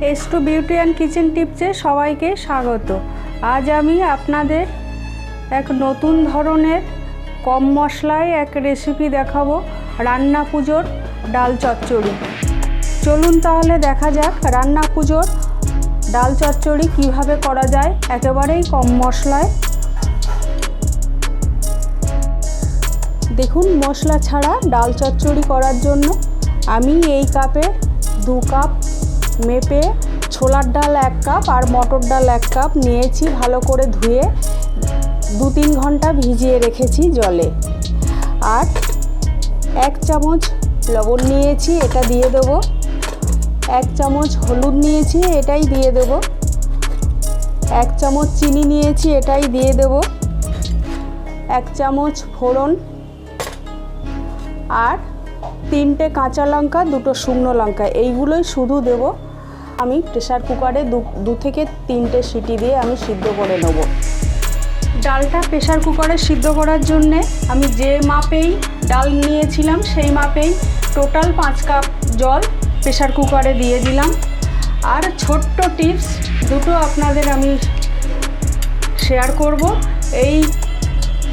S2 beauty and kitchen টিপসে সবাইকে স্বাগত। আজ আমি আপনাদের এক নতুন ধরনের কম মশলায় এক রেসিপি দেখাবো, রান্না পুজোর ডাল চচ্চড়ি। চলুন তাহলে দেখা যাক রান্না পুজোর ডাল চচ্চড়ি কিভাবে করা যায় একেবারেই কম মশলায়। দেখুন, মশলা ছাড়া ডাল চচ্চড়ি করার জন্য আমি এই কাপে 2 কাপ মেপে ছোলার ডাল 1 কাপ আর মটর ডাল 1 কাপ নিয়েছি। ভালো করে ধুয়ে 2-3 ঘন্টা ভিজিয়ে রেখেছি জলে। আর 1 চামচ লবণ নিয়েছি, এটা দিয়ে দেবো। 1 চামচ হলুদ নিয়েছি, এটাই দিয়ে দেবো। 1 চামচ চিনি নিয়েছি, এটাই দিয়ে দেবো। 1 চামচ ফোড়ন আর 3টে কাঁচা লঙ্কা, 2টো শুকনো লঙ্কা, এইগুলোই শুধু দেব। আমি প্রেসার কুকারে 2 থেকে 3টে সিটি দিয়ে আমি সিদ্ধ করে নেব। ডালটা প্রেসার কুকারে সিদ্ধ করার জন্যে আমি যে মাপেই ডাল নিয়েছিলাম সেই মাপেই টোটাল 5 কাপ জল প্রেসার কুকারে দিয়ে দিলাম। আর ছোট্ট টিপস দুটো আপনাদের আমি শেয়ার করব। এই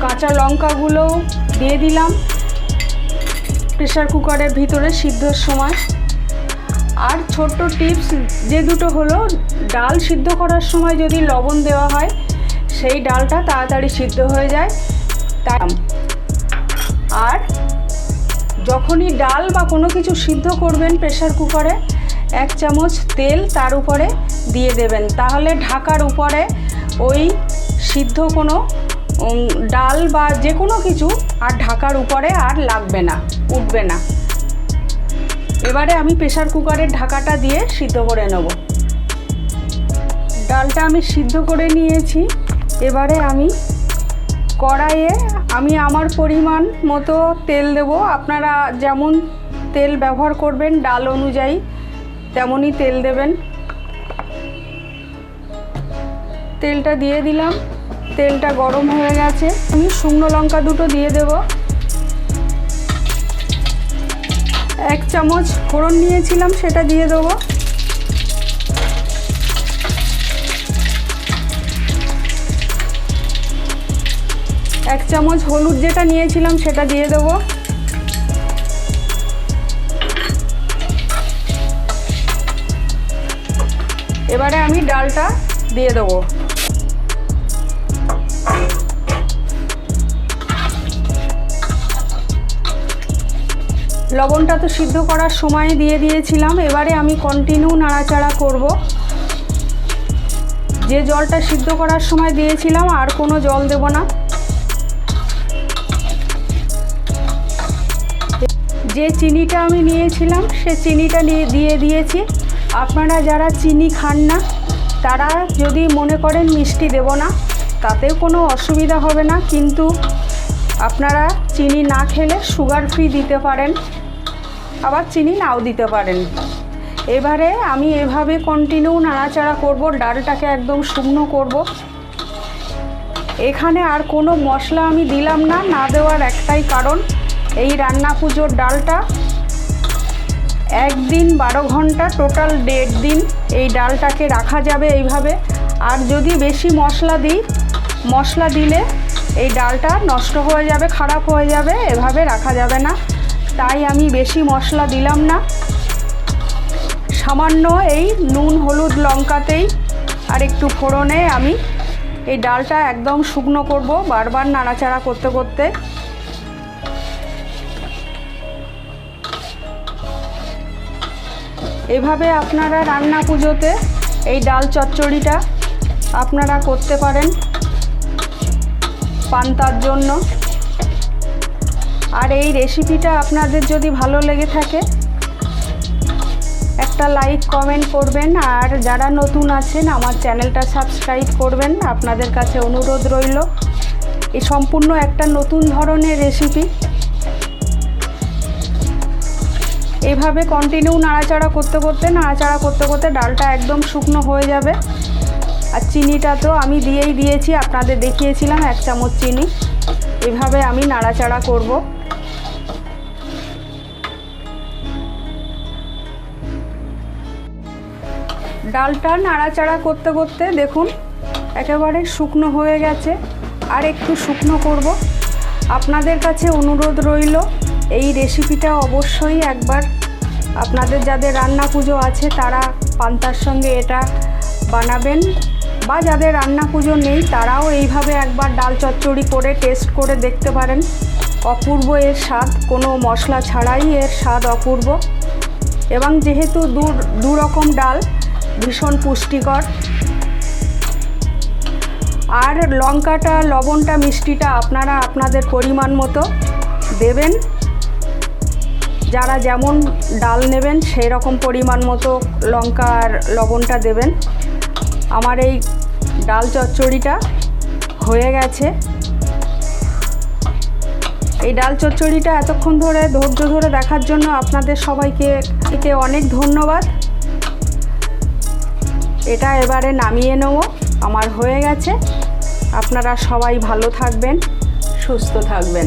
কাঁচা লঙ্কাগুলোও দিয়ে দিলাম প্রেসার কুকারের ভিতরে সিদ্ধর সময়। আর ছোট্ট টিপস যে দুটো হলো, ডাল সিদ্ধ করার সময় যদি লবণ দেওয়া হয় সেই ডালটা তাড়াতাড়ি সিদ্ধ হয়ে যায়। তাই আর যখনই ডাল বা কোনো কিছু সিদ্ধ করবেন প্রেসার কুকারে 1 চামচ তেল তার উপরে দিয়ে দেবেন, তাহলে ঢাকার উপরে ওই সিদ্ধ কোনো ডাল বা যে কোনো কিছু আর ঢাকার উপরে আর লাগবে না, উঠবে না। এবারে আমি প্রেসার কুকারের ঢাকাটা দিয়ে সিদ্ধ করে নেব। ডালটা আমি সিদ্ধ করে নিয়েছি। এবারে আমি কড়াইয়ে আমার পরিমাণ মতো তেল দেব। আপনারা যেমন তেল ব্যবহার করবেন ডাল অনুযায়ী তেমনই তেল দেবেন। তেলটা দিয়ে দিলাম, তেলটা গরম হয়ে গেছে। আমি শুকনো লঙ্কা 2টো দিয়ে দেব। 1 চামচ ফোড়ন নিয়েছিলাম, সেটা দিয়ে দেবো। এক চামচ হলুদ যেটা নিয়েছিলাম সেটা দিয়ে দেবো। এবারে আমি ডালটা দিয়ে দেবো। লবণটা তো সিদ্ধ করার সময় দিয়ে দিয়েছিলাম। এবারে আমি কন্টিনিউ নাড়াচাড়া করব। যে জলটা সিদ্ধ করার সময় দিয়েছিলাম আর কোনো জল দেব না। যে চিনিটা আমি নিয়েছিলাম সে চিনিটা দিয়ে দিয়েছি। আপনারা যারা চিনি খান না তারা যদি মনে করেন মিষ্টি দেব না, তাতেও কোনো অসুবিধা হবে না, কিন্তু আপনারা চিনি না খেলে সুগার ফ্রি দিতে পারেন, আবার চিনি নাও দিতে পারেন। এবারে আমি এভাবে কন্টিনিউ নাড়াচাড়া করব, ডালটাকে একদম শুকনো করব। এখানে আর কোনো মশলা আমি দিলাম না, না দেওয়ার একটাই কারণ, এই রান্না পুজোর ডালটা 1 দিন 12 ঘন্টা, টোটাল 1.5 দিন এই ডালটাকে রাখা যাবে এইভাবে। আর যদি বেশি মশলা দিলে এই ডালটা নষ্ট হয়ে যাবে, খারাপ হয়ে যাবে, এভাবে রাখা যাবে না। তাই আমি বেশি মশলা দিলাম না, সামান্য এই নুন হলুদ লঙ্কাতেই আর একটু ফোড়নে আমি এই ডালটা একদম শুকনো করব, বারবার নাড়াচাড়া করতে করতে। এভাবে আপনারা রান্না পুজোতে এই ডাল চচ্চড়িটা আপনারা করতে পারেন পান্তার জন্য। আর এই রেসিপিটা আপনাদের যদি ভালো লেগে থাকে একটা লাইক কমেন্ট করবেন। আর যারা নতুন আছেন আমার চ্যানেলটা সাবস্ক্রাইব করবেন, আপনাদের কাছে অনুরোধ রইল। এই সম্পূর্ণ একটা নতুন ধরনের রেসিপি। এইভাবে কন্টিনিউ নাড়াচাড়া করতে করতে ডালটা একদম শুকনো হয়ে যাবে। আর চিনিটা তো আমি দিয়েছি, আপনাদের দেখিয়েছিলাম 1 চামচ চিনি। এভাবে আমি নাড়াচাড়া করব। ডালটা নাড়াচাড়া করতে করতে দেখুন একেবারে শুকনো হয়ে গেছে, আর একটু শুকনো করব। আপনাদের কাছে অনুরোধ রইল এই রেসিপিটা অবশ্যই একবার আপনাদের যাদের রান্না পুজো আছে তারা পান্তার সঙ্গে এটা বানাবেন, বা যাদের রান্না পুজো নেই তারাও এইভাবে একবার ডাল চচ্চড়ি করে টেস্ট করে দেখতে পারেন। অপূর্ব এর স্বাদ, কোনো মশলা ছাড়াই এর স্বাদ অপূর্ব। এবং যেহেতু দু রকম ডাল, ভীষণ পুষ্টিকর। আর লঙ্কাটা, লবণটা, মিষ্টিটা আপনারা আপনাদের পরিমাণ মতো দেবেন। যারা যেমন ডাল নেবেন সেই রকম পরিমাণ মতো লঙ্কা আর লবণটা দেবেন। আমার এই ডাল চচ্চড়িটা হয়ে গেছে। এই ডাল চচ্চড়িটা এতক্ষণ ধরে ধৈর্য ধরে দেখার জন্য আপনাদের সবাইকে অনেক ধন্যবাদ। এটা এবারে নামিয়ে নেব, আমার হয়ে গেছে। আপনারা সবাই ভালো থাকবেন, সুস্থ থাকবেন।